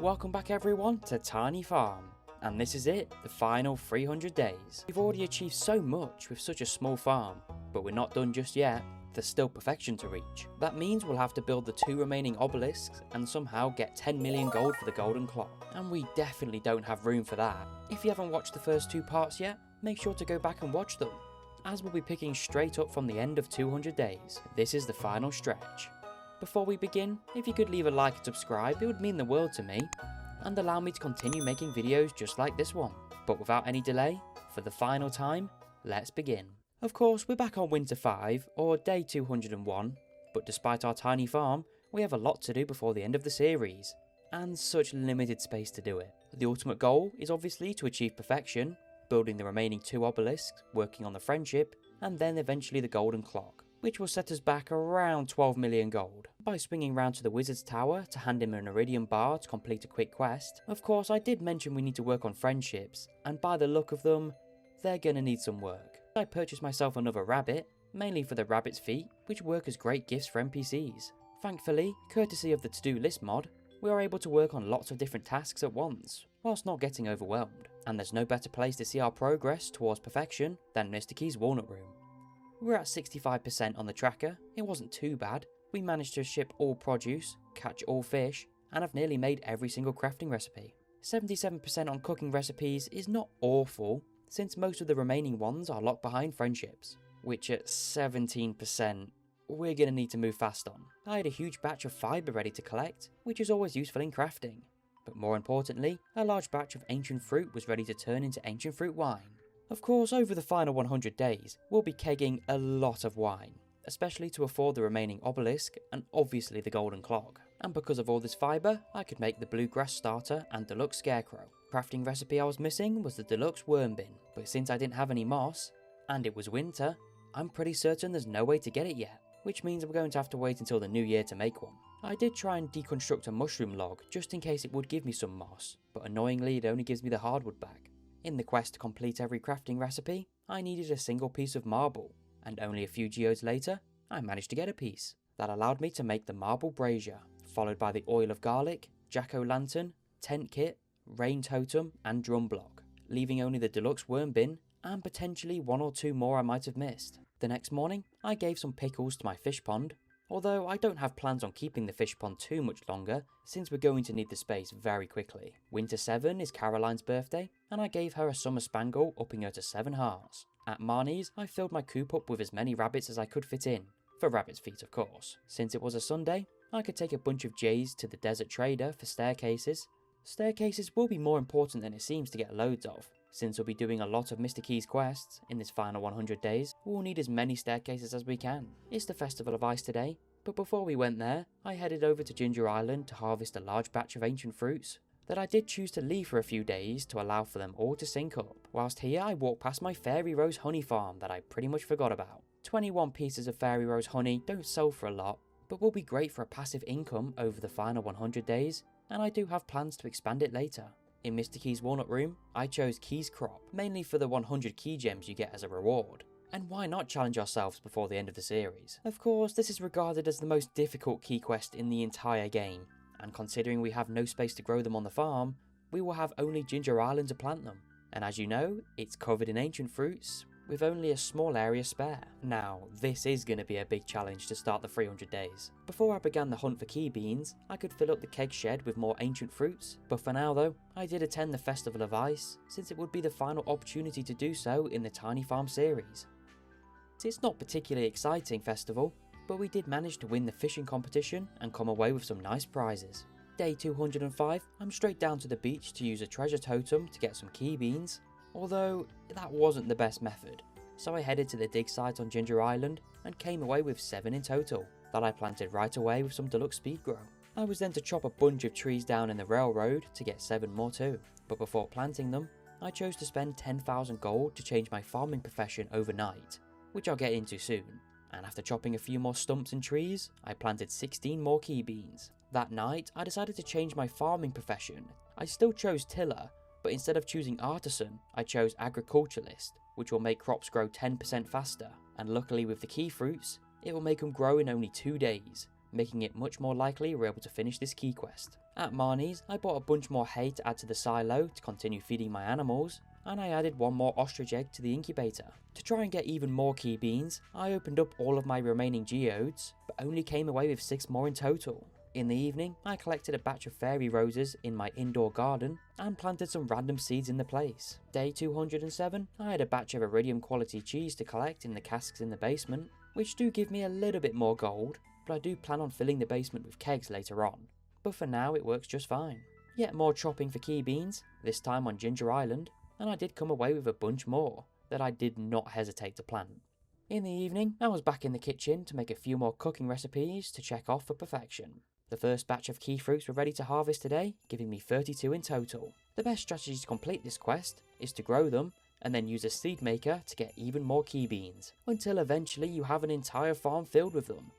Welcome back everyone to Tiny Farm, and this is it, the final 300 days. We've already achieved so much with such a small farm, but we're not done just yet. There's still perfection to reach. That means we'll have to build the 2 remaining obelisks and somehow get 10 million gold for the golden clock. And we definitely don't have room for that. If you haven't watched the first 2 parts yet, make sure to go back and watch them, as we'll be picking straight up from the end of 200 days. This is the final stretch. Before we begin, if you could leave a like and subscribe, it would mean the world to me, and allow me to continue making videos just like this one. But without any delay, for the final time, let's begin. Of course, we're back on Winter 5, or day 201, but despite our tiny farm, we have a lot to do before the end of the series, and such limited space to do it. The ultimate goal is obviously to achieve perfection, building the remaining 2 obelisks, working on the friendship, and then eventually the golden clock, which will set us back around 12 million gold. By swinging round to the wizard's tower to hand him an iridium bar to complete a quick quest. Of course, I did mention we need to work on friendships, and by the look of them, they're gonna need some work. I purchased myself another rabbit, mainly for the rabbit's feet, which work as great gifts for NPCs. Thankfully, courtesy of the to-do list mod, we are able to work on lots of different tasks at once, whilst not getting overwhelmed. And there's no better place to see our progress towards perfection than Mr. Key's walnut room. We're at 65% on the tracker. It wasn't too bad. We managed to ship all produce, catch all fish, and have nearly made every single crafting recipe. 77% on cooking recipes is not awful, since most of the remaining ones are locked behind friendships, which at 17%, we're gonna need to move fast on. I had a huge batch of fibre ready to collect, which is always useful in crafting. But more importantly, a large batch of ancient fruit was ready to turn into ancient fruit wine. Of course, over the final 100 days, we'll be kegging a lot of wine, especially to afford the remaining obelisk and obviously the golden clock. And because of all this fibre, I could make the bluegrass starter and deluxe scarecrow. Crafting recipe I was missing was the deluxe worm bin, but since I didn't have any moss, and it was winter, I'm pretty certain there's no way to get it yet, which means we're going to have to wait until the new year to make one. I did try and deconstruct a mushroom log just in case it would give me some moss, but annoyingly it only gives me the hardwood back. In the quest to complete every crafting recipe, I needed a single piece of marble, and only a few geodes later, I managed to get a piece. That allowed me to make the marble brazier, followed by the oil of garlic, jack-o'-lantern, tent kit, rain totem, and drum block, leaving only the deluxe worm bin, and potentially 1 or 2 more I might have missed. The next morning, I gave some pickles to my fish pond, although I don't have plans on keeping the fish pond too much longer, since we're going to need the space very quickly. Winter 7 is Caroline's birthday, and I gave her a summer spangle, upping her to 7 hearts. At Marnie's, I filled my coop up with as many rabbits as I could fit in, for rabbit's feet of course. Since it was a Sunday, I could take a bunch of jays to the desert trader for staircases. Staircases will be more important than it seems to get loads of. Since we'll be doing a lot of Mr. Key's quests in this final 100 days, we'll need as many staircases as we can. It's the Festival of Ice today, but before we went there, I headed over to Ginger Island to harvest a large batch of ancient fruits that I did choose to leave for a few days to allow for them all to sync up. Whilst here, I walked past my Fairy Rose honey farm that I pretty much forgot about. 21 pieces of Fairy Rose honey don't sell for a lot, but will be great for a passive income over the final 100 days, and I do have plans to expand it later. In Mr. Key's walnut room, I chose Key's crop, mainly for the 100 key gems you get as a reward. And why not challenge ourselves before the end of the series? Of course, this is regarded as the most difficult key quest in the entire game, and considering we have no space to grow them on the farm, we will have only Ginger Island to plant them. And as you know, it's covered in ancient fruits, with only a small area spare. Now, this is going to be a big challenge to start the 300 days. Before I began the hunt for key beans, I could fill up the keg shed with more ancient fruits, but for now though, I did attend the Festival of Ice, since it would be the final opportunity to do so in the Tiny Farm series. It's not particularly exciting festival, but we did manage to win the fishing competition and come away with some nice prizes. Day 205, I'm straight down to the beach to use a treasure totem to get some key beans, although that wasn't the best method, so I headed to the dig site on Ginger Island and came away with 7 in total, that I planted right away with some deluxe speed grow. I was then to chop a bunch of trees down in the railroad to get 7 more too, but before planting them, I chose to spend 10,000 gold to change my farming profession overnight, which I'll get into soon. And after chopping a few more stumps and trees, I planted 16 more key beans. That night, I decided to change my farming profession. I still chose tiller, but instead of choosing artisan, I chose agriculturalist, which will make crops grow 10% faster. And luckily with the key fruits, it will make them grow in only 2 days, making it much more likely we're able to finish this key quest. At Marnie's, I bought a bunch more hay to add to the silo to continue feeding my animals, and I added one more ostrich egg to the incubator. To try and get even more key beans, I opened up all of my remaining geodes, but only came away with 6 more in total. In the evening, I collected a batch of fairy roses in my indoor garden and planted some random seeds in the place. Day 207, I had a batch of iridium quality cheese to collect in the casks in the basement, which do give me a little bit more gold, but I do plan on filling the basement with kegs later on. But for now it works just fine. Yet more chopping for key beans, this time on Ginger Island, and I did come away with a bunch more that I did not hesitate to plant. In the evening, I was back in the kitchen to make a few more cooking recipes to check off for perfection. The first batch of key fruits were ready to harvest today, giving me 32 in total. The best strategy to complete this quest is to grow them and then use a seed maker to get even more key beans, until eventually you have an entire farm filled with them.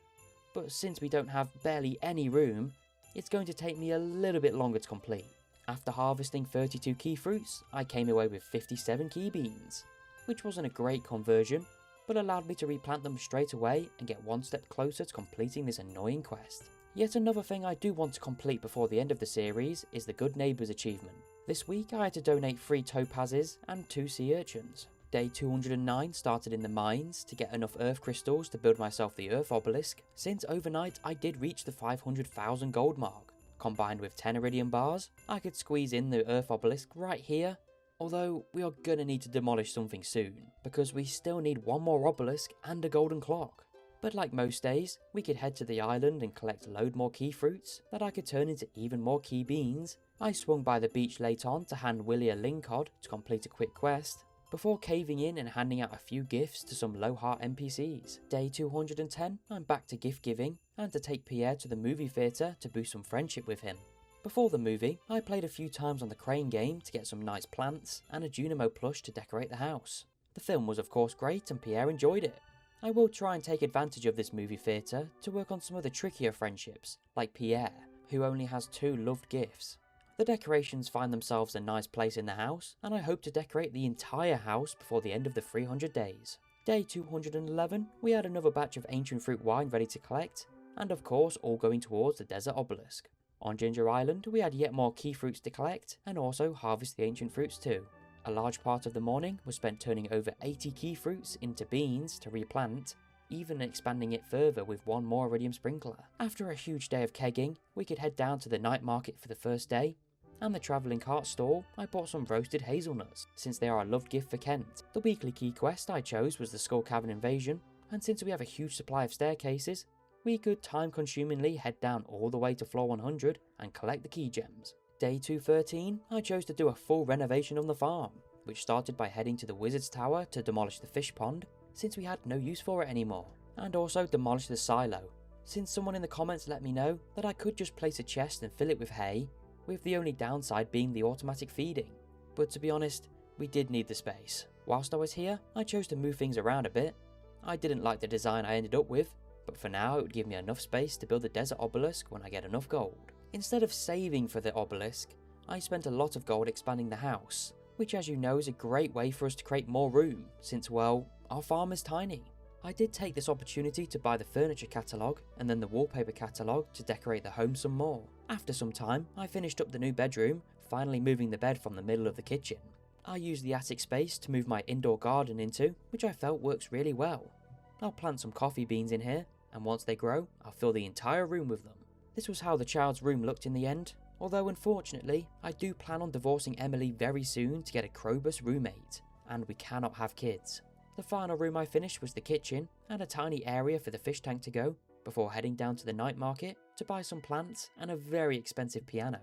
But since we don't have barely any room, it's going to take me a little bit longer to complete. After harvesting 32 key fruits, I came away with 57 key beans, which wasn't a great conversion, but allowed me to replant them straight away and get one step closer to completing this annoying quest. Yet another thing I do want to complete before the end of the series is the Good Neighbours achievement. This week I had to donate 3 topazes and 2 sea urchins. Day 209 started in the mines to get enough earth crystals to build myself the earth obelisk, since overnight I did reach the 500,000 gold mark. Combined with 10 iridium bars, I could squeeze in the earth obelisk right here, although we are gonna need to demolish something soon, because we still need one more obelisk and a golden clock. But like most days, we could head to the island and collect a load more key fruits that I could turn into even more key beans. I swung by the beach late on to hand Willie a lingcod to complete a quick quest, before caving in and handing out a few gifts to some low heart NPCs. Day 210, I'm back to gift giving and to take Pierre to the movie theatre to boost some friendship with him. Before the movie, I played a few times on the crane game to get some nice plants and a Junimo plush to decorate the house. The film was of course great and Pierre enjoyed it. I will try and take advantage of this movie theatre to work on some of the trickier friendships, like Pierre, who only has 2 loved gifts. The decorations find themselves a nice place in the house, and I hope to decorate the entire house before the end of the 300 days. Day 211, we had another batch of ancient fruit wine ready to collect, and of course all going towards the desert obelisk. On Ginger Island, we had yet more key fruits to collect, and also harvest the ancient fruits too. A large part of the morning was spent turning over 80 key fruits into beans to replant, even expanding it further with 1 more iridium sprinkler. After a huge day of kegging, we could head down to the night market for the first day, and the travelling cart stall, I bought some roasted hazelnuts, since they are a loved gift for Kent. The weekly key quest I chose was the Skull Cavern Invasion, and since we have a huge supply of staircases, we could time-consumingly head down all the way to floor 100 and collect the key gems. Day 213, I chose to do a full renovation on the farm, which started by heading to the Wizard's Tower to demolish the fish pond, since we had no use for it anymore, and also demolish the silo, since someone in the comments let me know that I could just place a chest and fill it with hay, with the only downside being the automatic feeding. But to be honest, we did need the space. Whilst I was here, I chose to move things around a bit. I didn't like the design I ended up with, but for now it would give me enough space to build the desert obelisk when I get enough gold. Instead of saving for the obelisk, I spent a lot of gold expanding the house, which as you know is a great way for us to create more room, since well, our farm is tiny. I did take this opportunity to buy the furniture catalogue and then the wallpaper catalogue to decorate the home some more. After some time, I finished up the new bedroom, finally moving the bed from the middle of the kitchen. I used the attic space to move my indoor garden into, which I felt works really well. I'll plant some coffee beans in here, and once they grow, I'll fill the entire room with them. This was how the child's room looked in the end, although unfortunately, I do plan on divorcing Emily very soon to get a Krobus roommate, and we cannot have kids. The final room I finished was the kitchen, and a tiny area for the fish tank to go, before heading down to the night market to buy some plants and a very expensive piano.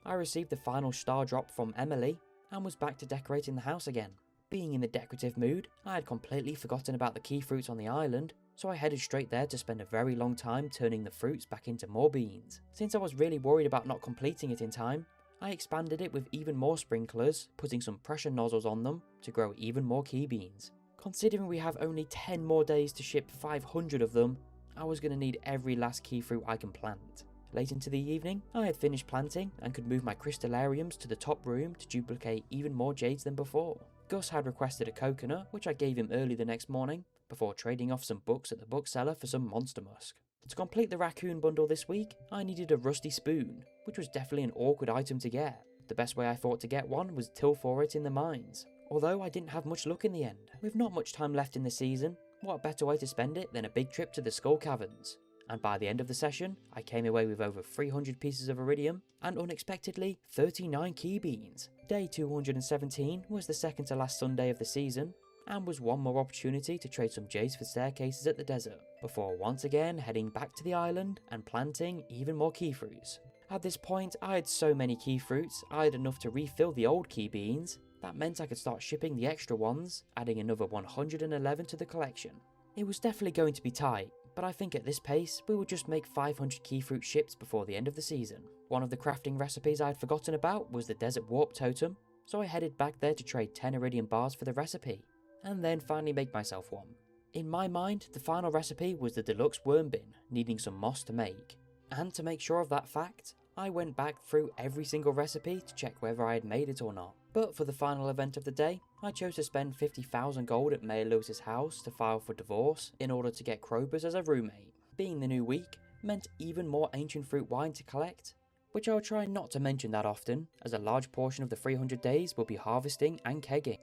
I received the final star drop from Emily, and was back to decorating the house again. Being in the decorative mood, I had completely forgotten about the key fruits on the island, so I headed straight there to spend a very long time turning the fruits back into more beans. Since I was really worried about not completing it in time, I expanded it with even more sprinklers, putting some pressure nozzles on them to grow even more key beans. Considering we have only 10 more days to ship 500 of them, I was going to need every last key fruit I can plant. Late into the evening, I had finished planting and could move my crystallariums to the top room to duplicate even more jades than before. Gus had requested a coconut, which I gave him early the next morning, before trading off some books at the bookseller for some monster musk. To complete the raccoon bundle this week, I needed a rusty spoon, which was definitely an awkward item to get. The best way I thought to get one was till for it in the mines, although I didn't have much luck in the end. With not much time left in the season, what better way to spend it than a big trip to the Skull Caverns? And by the end of the session, I came away with over 300 pieces of iridium and unexpectedly 39 key beans. Day 217 was the second to last Sunday of the season, and was one more opportunity to trade some jades for staircases at the desert, before once again heading back to the island and planting even more key fruits. At this point, I had so many key fruits, I had enough to refill the old key beans. That meant I could start shipping the extra ones, adding another 111 to the collection. It was definitely going to be tight, but I think at this pace, we would just make 500 key fruit shipped before the end of the season. One of the crafting recipes I had forgotten about was the desert warp totem, so I headed back there to trade 10 iridium bars for the recipe, and then finally make myself one. In my mind, the final recipe was the deluxe worm bin, needing some moss to make. And to make sure of that fact, I went back through every single recipe to check whether I had made it or not. But for the final event of the day, I chose to spend 50,000 gold at Mayor Lewis's house to file for divorce in order to get Krobus as a roommate. Being the new week meant even more ancient fruit wine to collect, which I'll try not to mention that often, as a large portion of the 300 days will be harvesting and kegging.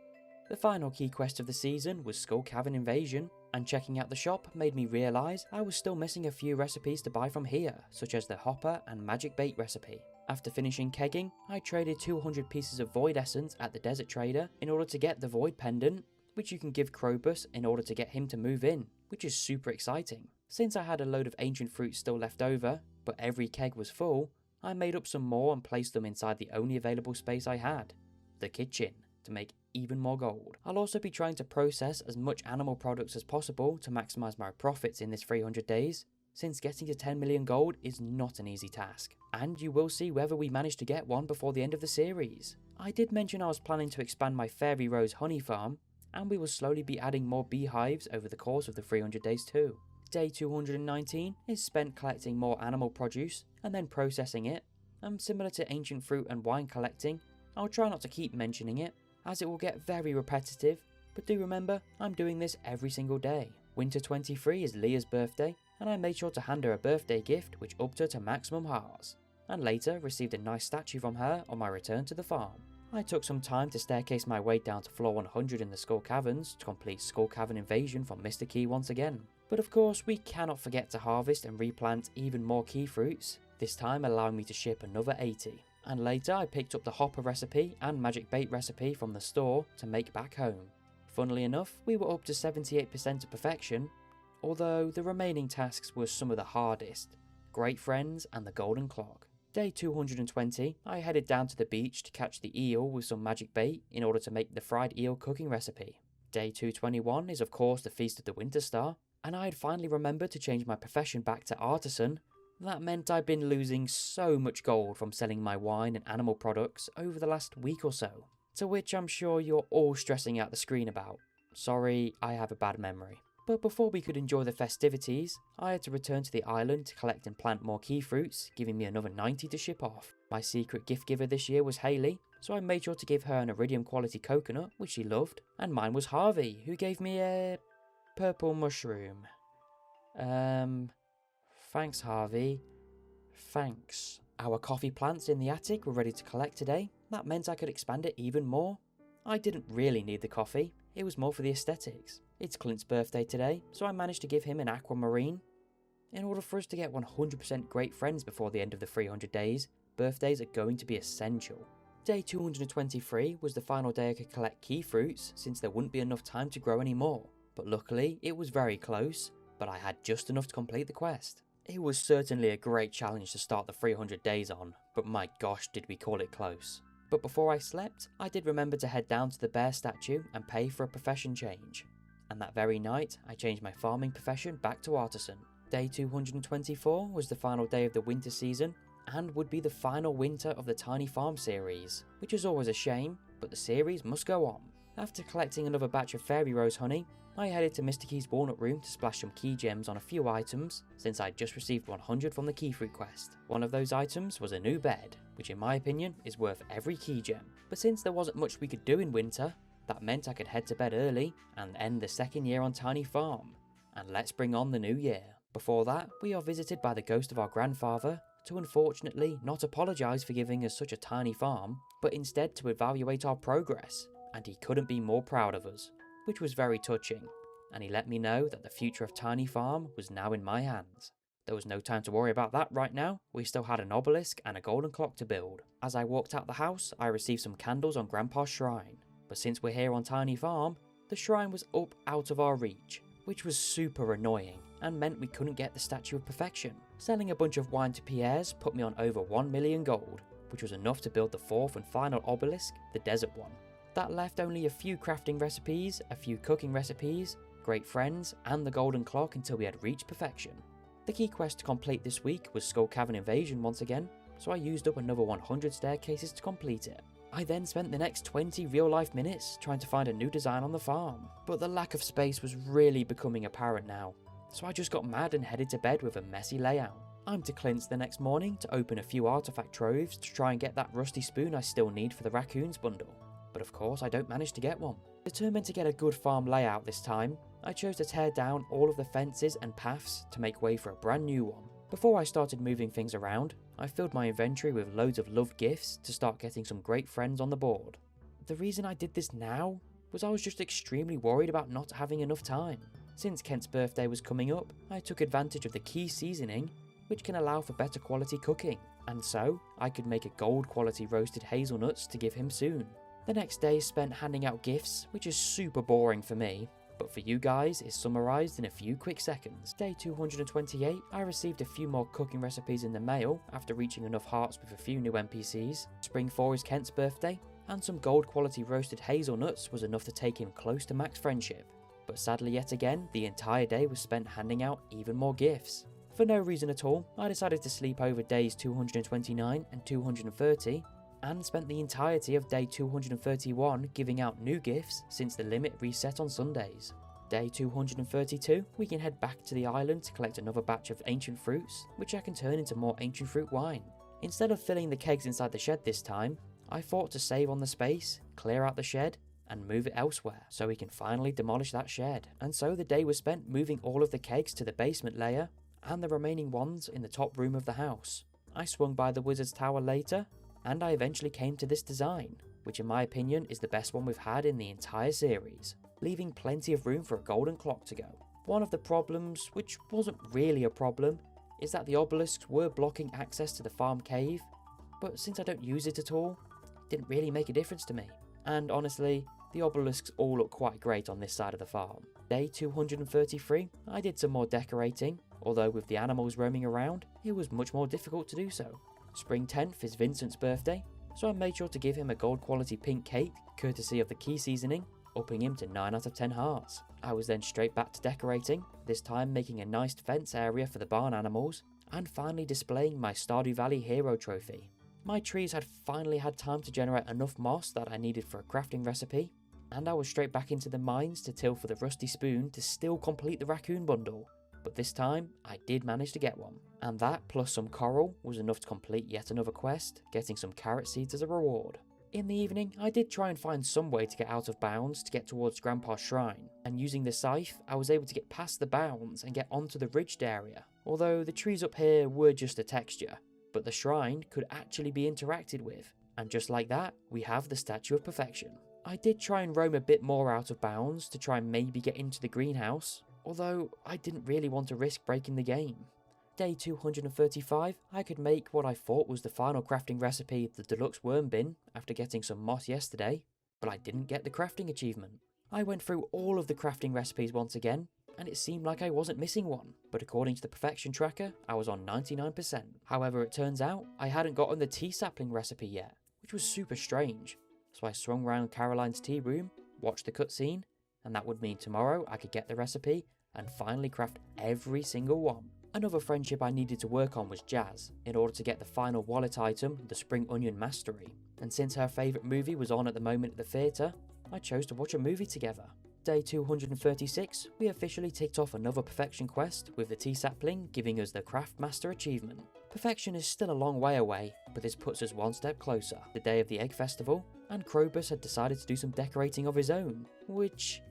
The final key quest of the season was Skull Cavern Invasion, and checking out the shop made me realise I was still missing a few recipes to buy from here, such as the Hopper and Magic Bait recipe. After finishing kegging, I traded 200 pieces of Void Essence at the Desert Trader in order to get the Void Pendant, which you can give Krobus in order to get him to move in, which is super exciting. Since I had a load of ancient fruits still left over, but every keg was full, I made up some more and placed them inside the only available space I had, the kitchen, to make even more gold. I'll also be trying to process as much animal products as possible to maximise my profits in this 300 days, since getting to 10 million gold is not an easy task. And you will see whether we manage to get one before the end of the series. I did mention I was planning to expand my Fairy Rose honey farm, and we will slowly be adding more beehives over the course of the 300 days too. Day 219 is spent collecting more animal produce and then processing it, and similar to ancient fruit and wine collecting, I'll try not to keep mentioning it, as it will get very repetitive, but do remember, I'm doing this every single day. Winter 23 is Leah's birthday, and I made sure to hand her a birthday gift which upped her to maximum hearts, and later received a nice statue from her on my return to the farm. I took some time to staircase my way down to floor 100 in the Skull Caverns to complete Skull Cavern Invasion from Mr. Key once again. But of course, we cannot forget to harvest and replant even more key fruits, this time allowing me to ship another 80. And later I picked up the Hopper recipe and Magic Bait recipe from the store to make back home. Funnily enough, we were up to 78% of perfection, although the remaining tasks were some of the hardest, Great Friends and the Golden Clock. Day 220, I headed down to the beach to catch the eel with some Magic Bait in order to make the fried eel cooking recipe. Day 221 is of course the Feast of the Winter Star, and I had finally remembered to change my profession back to artisan. That meant I'd been losing so much gold from selling my wine and animal products over the last week or so, to which I'm sure you're all stressing out the screen about. Sorry, I have a bad memory. But before we could enjoy the festivities, I had to return to the island to collect and plant more key fruits, giving me another 90 to ship off. My secret gift giver this year was Hayley, so I made sure to give her an iridium quality coconut, which she loved, and mine was Harvey, who gave me a purple mushroom. Thanks, Harvey. Thanks. Our coffee plants in the attic were ready to collect today. That meant I could expand it even more. I didn't really need the coffee, it was more for the aesthetics. It's Clint's birthday today, so I managed to give him an aquamarine. In order for us to get 100% great friends before the end of the 300 days, birthdays are going to be essential. Day 223 was the final day I could collect key fruits, since there wouldn't be enough time to grow any more. But luckily, it was very close, but I had just enough to complete the quest. It was certainly a great challenge to start the 300 days on, but my gosh did we call it close. But before I slept, I did remember to head down to the bear statue and pay for a profession change. And that very night, I changed my farming profession back to artisan. Day 224 was the final day of the winter season, and would be the final winter of the Tiny Farm series, which is always a shame, but the series must go on. After collecting another batch of Fairy Rose honey, I headed to Mr. Key's walnut room to splash some key gems on a few items, since I'd just received 100 from the key fruit quest. One of those items was a new bed, which in my opinion is worth every key gem. But since there wasn't much we could do in winter, that meant I could head to bed early and end the second year on Tiny Farm. And let's bring on the new year. Before that, we are visited by the ghost of our grandfather to unfortunately not apologise for giving us such a tiny farm, but instead to evaluate our progress, and he couldn't be more proud of us, which was very touching, and he let me know that the future of Tiny Farm was now in my hands. There was no time to worry about that right now, we still had an obelisk and a golden clock to build. As I walked out the house, I received some candles on Grandpa's shrine, but since we're here on Tiny Farm, the shrine was up out of our reach, which was super annoying and meant we couldn't get the Statue of Perfection. Selling a bunch of wine to Pierre's put me on over 1 million gold, which was enough to build the fourth and final obelisk, the desert one. That left only a few crafting recipes, a few cooking recipes, great friends, and the golden clock until we had reached perfection. The key quest to complete this week was Skull Cavern Invasion once again, so I used up another 100 staircases to complete it. I then spent the next 20 real-life minutes trying to find a new design on the farm, but the lack of space was really becoming apparent now, so I just got mad and headed to bed with a messy layout. I'm to Clint's the next morning to open a few artifact troves to try and get that rusty spoon I still need for the raccoons bundle, but of course I don't manage to get one. Determined to get a good farm layout this time, I chose to tear down all of the fences and paths to make way for a brand new one. Before I started moving things around, I filled my inventory with loads of loved gifts to start getting some great friends on the board. The reason I did this now was I was just extremely worried about not having enough time. Since Kent's birthday was coming up, I took advantage of the key seasoning, which can allow for better quality cooking, and so I could make a gold quality roasted hazelnuts to give him soon. The next day is spent handing out gifts, which is super boring for me, but for you guys is summarised in a few quick seconds. Day 228, I received a few more cooking recipes in the mail after reaching enough hearts with a few new NPCs. Spring 4 is Kent's birthday, and some gold quality roasted hazelnuts was enough to take him close to max friendship. But sadly yet again, the entire day was spent handing out even more gifts. For no reason at all, I decided to sleep over days 229 and 230, and spent the entirety of day 231 giving out new gifts since the limit reset on Sundays. Day 232, we can head back to the island to collect another batch of ancient fruits, which I can turn into more ancient fruit wine. Instead of filling the kegs inside the shed this time, I thought to save on the space, clear out the shed, and move it elsewhere, so we can finally demolish that shed. And so the day was spent moving all of the kegs to the basement layer, and the remaining ones in the top room of the house. I swung by the wizard's tower later, and I eventually came to this design, which in my opinion is the best one we've had in the entire series, leaving plenty of room for a golden clock to go. One of the problems, which wasn't really a problem, is that the obelisks were blocking access to the farm cave, but since I don't use it at all, it didn't really make a difference to me. And honestly, the obelisks all look quite great on this side of the farm. Day 233, I did some more decorating, although with the animals roaming around, it was much more difficult to do so. Spring 10th is Vincent's birthday, so I made sure to give him a gold quality pink cake, courtesy of the key seasoning, upping him to 9 out of 10 hearts. I was then straight back to decorating, this time making a nice fence area for the barn animals, and finally displaying my Stardew Valley hero trophy. My trees had finally had time to generate enough moss that I needed for a crafting recipe, and I was straight back into the mines to till for the rusty spoon to still complete the raccoon bundle. But this time, I did manage to get one. And that, plus some coral, was enough to complete yet another quest, getting some carrot seeds as a reward. In the evening, I did try and find some way to get out of bounds to get towards Grandpa's shrine, and using the scythe, I was able to get past the bounds and get onto the ridged area, although the trees up here were just a texture, but the shrine could actually be interacted with, and just like that, we have the Statue of Perfection. I did try and roam a bit more out of bounds to try and maybe get into the greenhouse, although I didn't really want to risk breaking the game. Day 235, I could make what I thought was the final crafting recipe, the deluxe worm bin, after getting some moss yesterday, but I didn't get the crafting achievement. I went through all of the crafting recipes once again, and it seemed like I wasn't missing one, but according to the perfection tracker, I was on 99%. However, it turns out I hadn't gotten the tea sapling recipe yet, which was super strange, so I swung round Caroline's tea room, watched the cutscene, and that would mean tomorrow I could get the recipe and finally craft every single one. Another friendship I needed to work on was Jazz, in order to get the final wallet item, the Spring Onion Mastery, and since her favourite movie was on at the moment at the theatre, I chose to watch a movie together. Day 236, we officially ticked off another perfection quest, with the tea sapling giving us the Craft Master achievement. Perfection is still a long way away, but this puts us one step closer. The day of the Egg Festival, and Krobus had decided to do some decorating of his own, which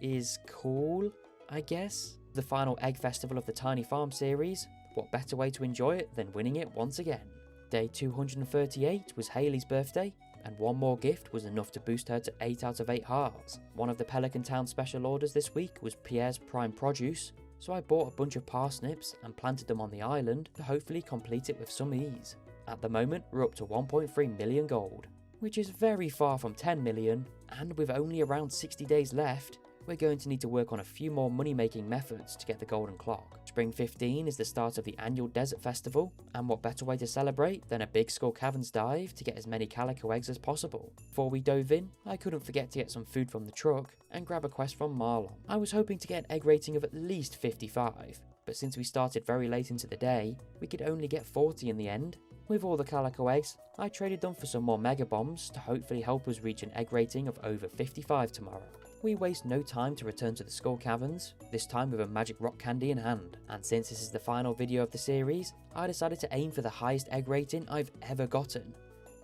is cool, I guess. the final egg festival of the Tiny Farm series, what better way to enjoy it than winning it once again? Day 238 was Hayley's birthday, and one more gift was enough to boost her to 8 out of 8 hearts. One of the Pelican Town special orders this week was Pierre's Prime Produce, so I bought a bunch of parsnips and planted them on the island to hopefully complete it with some ease. At the moment, we're up to 1.3 million gold, which is very far from 10 million, and with only around 60 days left, we're going to need to work on a few more money-making methods to get the golden clock. Spring 15 is the start of the annual desert festival, and what better way to celebrate than a big Skull Caverns dive to get as many calico eggs as possible. Before we dove in, I couldn't forget to get some food from the truck and grab a quest from Marlon. I was hoping to get an egg rating of at least 55, but since we started very late into the day, we could only get 40 in the end. With all the calico eggs, I traded them for some more mega bombs to hopefully help us reach an egg rating of over 55 tomorrow. We waste no time to return to the Skull Caverns, this time with a magic rock candy in hand, and since this is the final video of the series, I decided to aim for the highest egg rating I've ever gotten.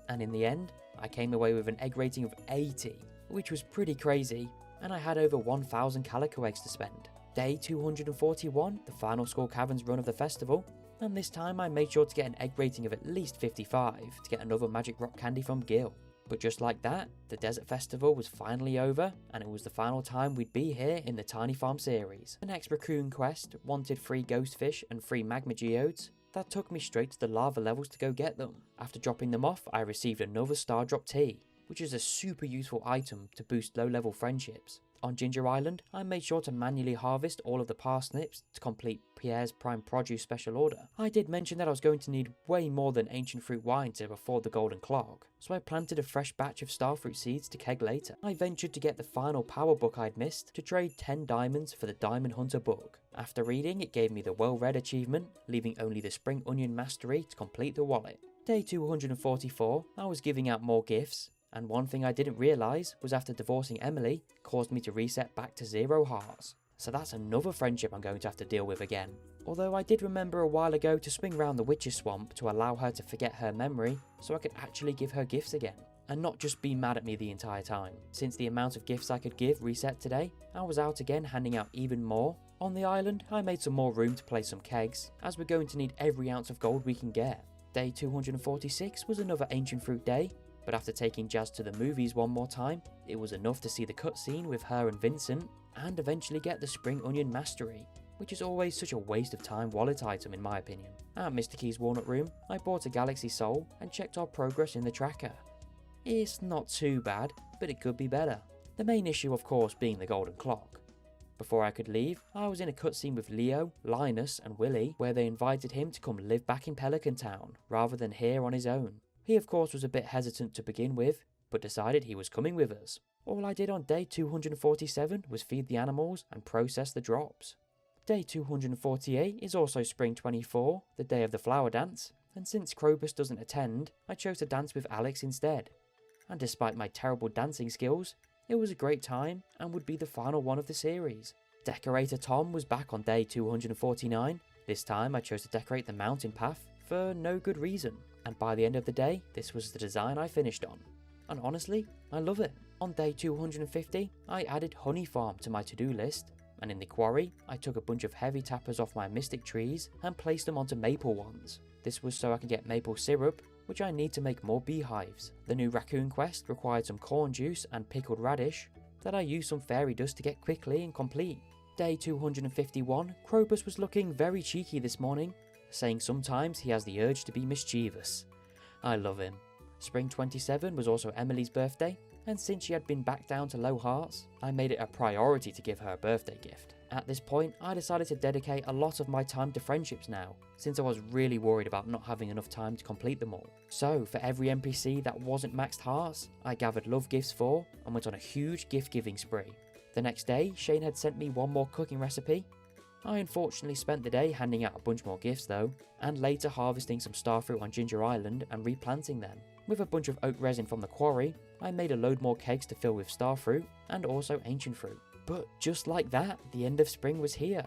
And in the end, I came away with an egg rating of 80, which was pretty crazy, and I had over 1,000 calico eggs to spend. Day 241, the final Skull Caverns run of the festival, and this time I made sure to get an egg rating of at least 55 to get another magic rock candy from Gil. But just like that, the Desert Festival was finally over, and it was the final time we'd be here in the Tiny Farm series. The next raccoon quest wanted 3 ghost fish and 3 magma geodes. That took me straight to the lava levels to go get them. After dropping them off, I received another Star Drop Tea, which is a super useful item to boost low-level friendships. On Ginger Island, I made sure to manually harvest all of the parsnips to complete Pierre's Prime Produce special order. I did mention that I was going to need way more than ancient fruit wine to afford the golden clock, so I planted a fresh batch of starfruit seeds to keg later. I ventured to get the final power book I'd missed to trade 10 diamonds for the Diamond Hunter book. After reading, it gave me the well-read achievement, leaving only the Spring Onion Mastery to complete the wallet. Day 244, I was giving out more gifts, and one thing I didn't realise was after divorcing Emily caused me to reset back to 0 hearts. So that's another friendship I'm going to have to deal with again. Although I did remember a while ago to swing round the witch's swamp to allow her to forget her memory so I could actually give her gifts again, and not just be mad at me the entire time. Since the amount of gifts I could give reset today, I was out again handing out even more. On the island, I made some more room to place some kegs, as we're going to need every ounce of gold we can get. Day 246 was another ancient fruit day, but after taking Jazz to the movies one more time, it was enough to see the cutscene with her and Vincent, and eventually get the Spring Onion Mastery, which is always such a waste of time wallet item in my opinion. At Mr. Key's Walnut Room, I bought a Galaxy Soul and checked our progress in the tracker. It's not too bad, but it could be better. The main issue of course being the golden clock. Before I could leave, I was in a cutscene with Leo, Linus and Willie, where they invited him to come live back in Pelican Town, rather than here on his own. He of course was a bit hesitant to begin with, but decided he was coming with us. All I did on day 247 was feed the animals and process the drops. Day 248 is also Spring 24, the day of the flower dance, and since Krobus doesn't attend, I chose to dance with Alex instead. And despite my terrible dancing skills, it was a great time and would be the final one of the series. Decorator Tom was back on day 249. This time I chose to decorate the mountain path for no good reason. And by the end of the day, this was the design I finished on. And honestly, I love it. On day 250, I added Honey Farm to my to-do list, and in the quarry, I took a bunch of heavy tappers off my mystic trees and placed them onto maple ones. This was so I could get maple syrup, which I need to make more beehives. The new raccoon quest required some corn juice and pickled radish that I used some fairy dust to get quickly and complete. Day 251, Krobus was looking very cheeky this morning, saying sometimes he has the urge to be mischievous. I love him. Spring 27 was also Emily's birthday, and since she had been back down to low hearts, I made it a priority to give her a birthday gift. At this point, I decided to dedicate a lot of my time to friendships now, since I was really worried about not having enough time to complete them all. So, for every NPC that wasn't maxed hearts, I gathered love gifts for, and went on a huge gift giving spree. The next day, Shane had sent me one more cooking recipe. I unfortunately spent the day handing out a bunch more gifts though, and later harvesting some starfruit on Ginger Island and replanting them. With a bunch of oak resin from the quarry, I made a load more kegs to fill with starfruit and also ancient fruit. But just like that, the end of spring was here,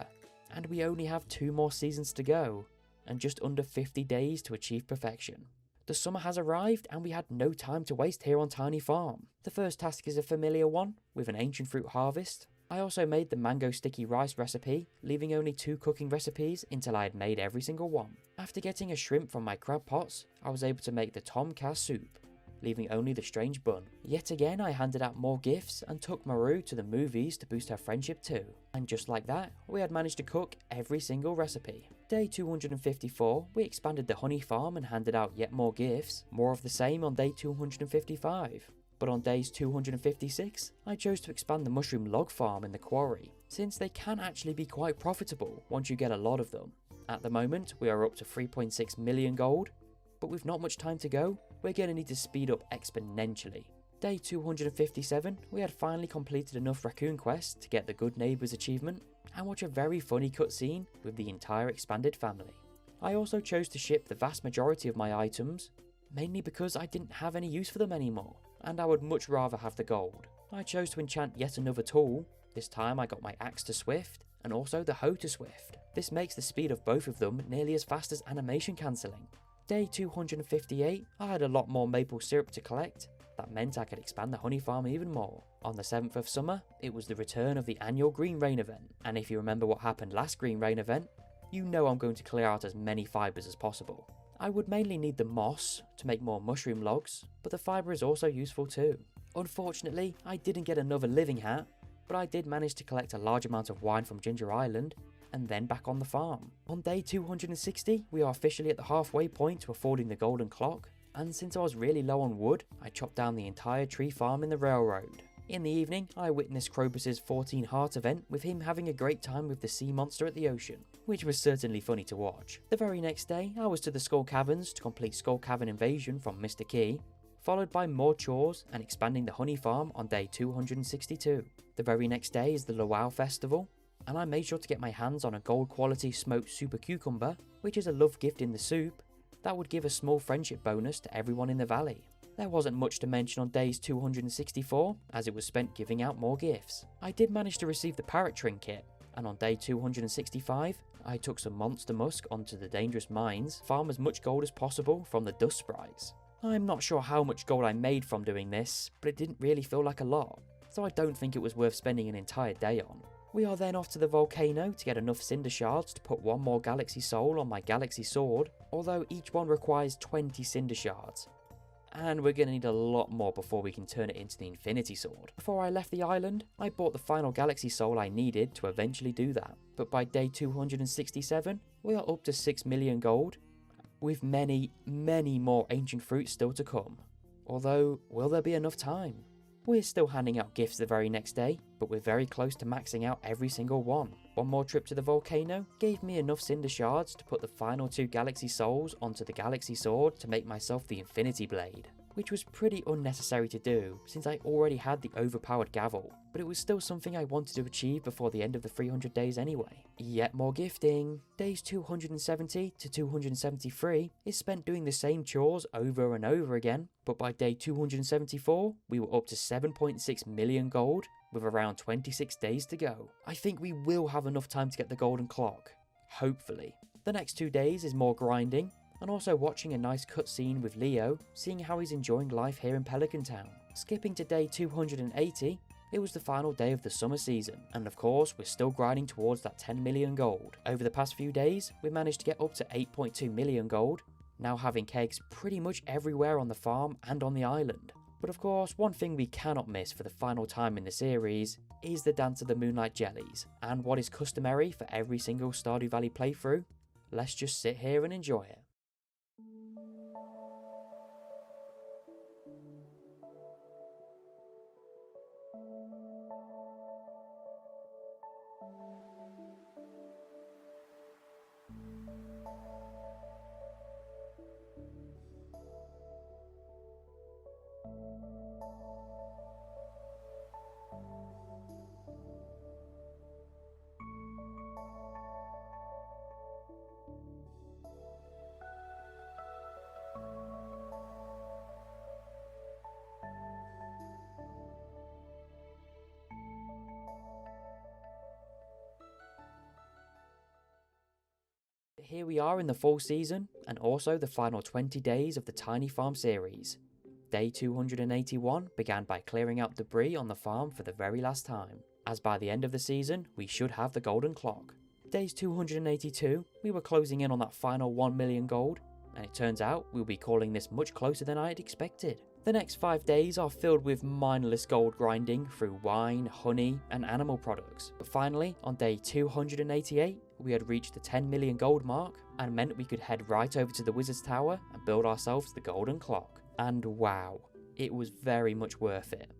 and we only have 2 more seasons to go, and just under 50 days to achieve perfection. The summer has arrived and we had no time to waste here on Tiny Farm. The first task is a familiar one, with an ancient fruit harvest. I also made the mango sticky rice recipe, leaving only 2 cooking recipes until I had made every single one. After getting a shrimp from my crab pots, I was able to make the tom kha soup, leaving only the strange bun. Yet again, I handed out more gifts and took Maru to the movies to boost her friendship too. And just like that, we had managed to cook every single recipe. Day 254, we expanded the honey farm and handed out yet more gifts, more of the same on day 255. But on days 256, I chose to expand the mushroom log farm in the quarry, since they can actually be quite profitable once you get a lot of them. At the moment, we are up to 3.6 million gold, but with not much time to go, we're going to need to speed up exponentially. Day 257, we had finally completed enough raccoon quests to get the Good Neighbours achievement and watch a very funny cutscene with the entire expanded family. I also chose to ship the vast majority of my items, mainly because I didn't have any use for them anymore, and I would much rather have the gold. I chose to enchant yet another tool. This time I got my axe to Swift and also the hoe to Swift. This makes the speed of both of them nearly as fast as animation cancelling. Day 258, I had a lot more maple syrup to collect. That meant I could expand the honey farm even more. On the 7th of summer, it was the return of the annual Green Rain event, and if you remember what happened last Green Rain event, you know I'm going to clear out as many fibres as possible. I would mainly need the moss to make more mushroom logs, but the fibre is also useful too. Unfortunately, I didn't get another living hat, but I did manage to collect a large amount of wine from Ginger Island, and then back on the farm. On day 260, we are officially at the halfway point to affording the golden clock, and since I was really low on wood, I chopped down the entire tree farm in the railroad. In the evening, I witnessed Krobus's 14 Heart event with him having a great time with the sea monster at the ocean, which was certainly funny to watch. The very next day, I was to the Skull Caverns to complete Skull Cavern Invasion from Mr. Key, followed by more chores and expanding the honey farm on day 262. The very next day is the Luau Festival, and I made sure to get my hands on a gold quality smoked super cucumber, which is a love gift in the soup, that would give a small friendship bonus to everyone in the valley. There wasn't much to mention on days 264, as it was spent giving out more gifts. I did manage to receive the parrot trinket, and on day 265, I took some monster musk onto the dangerous mines, farm as much gold as possible from the dust sprites. I'm not sure how much gold I made from doing this, but it didn't really feel like a lot, so I don't think it was worth spending an entire day on. We are then off to the volcano to get enough cinder shards to put one more galaxy soul on my galaxy sword, although each one requires 20 cinder shards. And we're going to need a lot more before we can turn it into the infinity sword. Before I left the island, I bought the final galaxy soul I needed to eventually do that, but by day 267, we are up to 6 million gold, with many, many more ancient fruits still to come. Although, will there be enough time? We're still handing out gifts the very next day, but we're very close to maxing out every single one. One more trip to the volcano gave me enough cinder shards to put the final 2 galaxy souls onto the galaxy sword to make myself the infinity blade, which was pretty unnecessary to do since I already had the overpowered gavel, but it was still something I wanted to achieve before the end of the 300 days anyway. Yet more gifting. Days 270 to 273 is spent doing the same chores over and over again, but by day 274, we were up to 7.6 million gold, with around 26 days to go. I think we will have enough time to get the golden clock. Hopefully. The next 2 days is more grinding, and also watching a nice cutscene with Leo, seeing how he's enjoying life here in Pelican Town. Skipping to day 280, it was the final day of the summer season, and of course we're still grinding towards that 10 million gold. Over the past few days, we managed to get up to 8.2 million gold, now having kegs pretty much everywhere on the farm and on the island. But of course, one thing we cannot miss for the final time in the series is the Dance of the Moonlight Jellies, and what is customary for every single Stardew Valley playthrough. Let's just sit here and enjoy it. Here we are in the fall season, and also the final 20 days of the Tiny Farm series. Day 281 began by clearing out debris on the farm for the very last time. as by the end of the season, we should have the golden clock. Days 282, we were closing in on that final 1 million gold, and it turns out we'll be calling this much closer than I had expected. The next 5 days are filled with mindless gold grinding through wine, honey, and animal products. But finally, on day 288, we had reached the 10 million gold mark, and meant we could head right over to the Wizard's Tower and build ourselves the golden clock. And wow, it was very much worth it.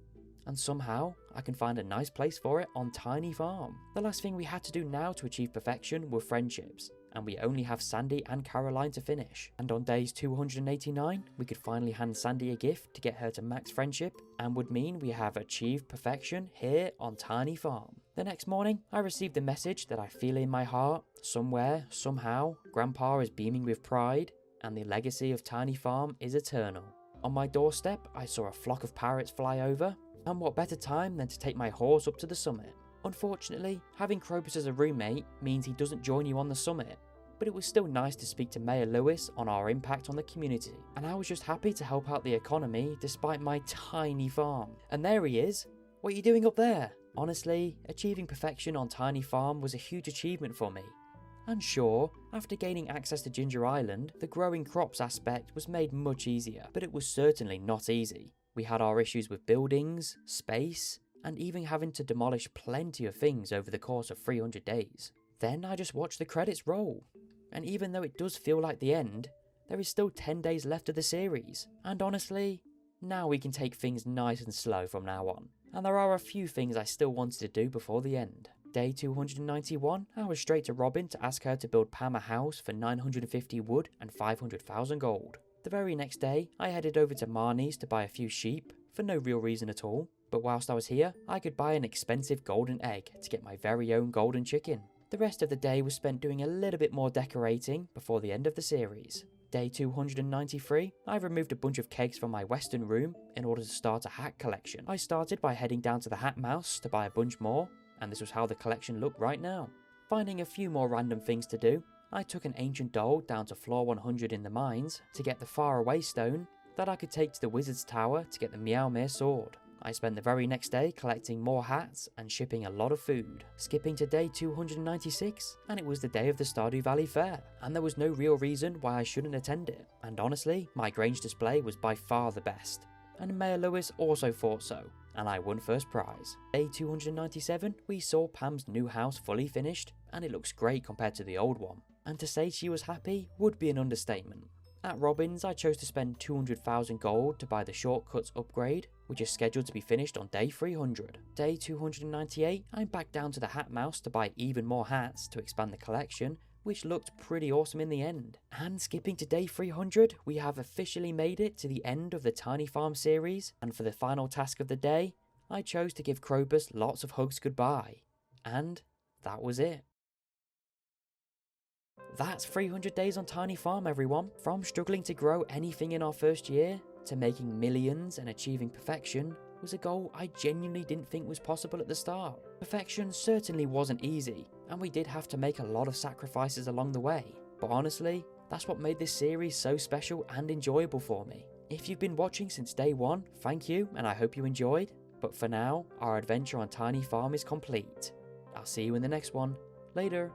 And somehow, I can find a nice place for it on Tiny Farm. The last thing we had to do now to achieve perfection were friendships, and we only have Sandy and Caroline to finish. And on days 289, we could finally hand Sandy a gift to get her to max friendship, and would mean we have achieved perfection here on Tiny Farm. The next morning, I received a message that I feel in my heart, somewhere, somehow, Grandpa is beaming with pride, and the legacy of Tiny Farm is eternal. On my doorstep, I saw a flock of parrots fly over, and what better time than to take my horse up to the summit. Unfortunately, having Krobus as a roommate means he doesn't join you on the summit, but it was still nice to speak to Mayor Lewis on our impact on the community, and I was just happy to help out the economy despite my tiny farm. And there he is. What are you doing up there? Honestly, achieving perfection on Tiny Farm was a huge achievement for me. And sure, after gaining access to Ginger Island, the growing crops aspect was made much easier, but it was certainly not easy. We had our issues with buildings, space, and even having to demolish plenty of things over the course of 300 days. Then I just watched the credits roll. And even though it does feel like the end, there is still 10 days left of the series. And honestly, now we can take things nice and slow from now on. And there are a few things I still wanted to do before the end. Day 291, I was straight to Robin to ask her to build Pam a house for 950 wood and 500,000 gold. The very next day, I headed over to Marnie's to buy a few sheep, for no real reason at all, but whilst I was here, I could buy an expensive golden egg to get my very own golden chicken. The rest of the day was spent doing a little bit more decorating before the end of the series. Day 293, I removed a bunch of kegs from my western room in order to start a hat collection. I started by heading down to the Hat Mouse to buy a bunch more, and this was how the collection looked right now. Finding a few more random things to do, I took an ancient doll down to floor 100 in the mines to get the faraway stone that I could take to the Wizard's Tower to get the Meowmere sword. I spent the very next day collecting more hats and shipping a lot of food. Skipping to day 296, and it was the day of the Stardew Valley Fair, and there was no real reason why I shouldn't attend it. And honestly, my Grange display was by far the best. And Mayor Lewis also thought so, and I won first prize. Day 297, we saw Pam's new house fully finished, and it looks great compared to the old one. And to say she was happy would be an understatement. At Robin's, I chose to spend 200,000 gold to buy the shortcuts upgrade, which is scheduled to be finished on day 300. Day 298, I'm back down to the Hat Mouse to buy even more hats to expand the collection, which looked pretty awesome in the end. And skipping to day 300, we have officially made it to the end of the Tiny Farm series, and for the final task of the day, I chose to give Krobus lots of hugs goodbye. And that was it. That's 300 days on Tiny Farm, everyone. From struggling to grow anything in our first year, to making millions and achieving perfection, was a goal I genuinely didn't think was possible at the start. Perfection certainly wasn't easy, and we did have to make a lot of sacrifices along the way. But honestly, that's what made this series so special and enjoyable for me. If you've been watching since day one, thank you, and I hope you enjoyed. But for now, our adventure on Tiny Farm is complete. I'll see you in the next one. Later.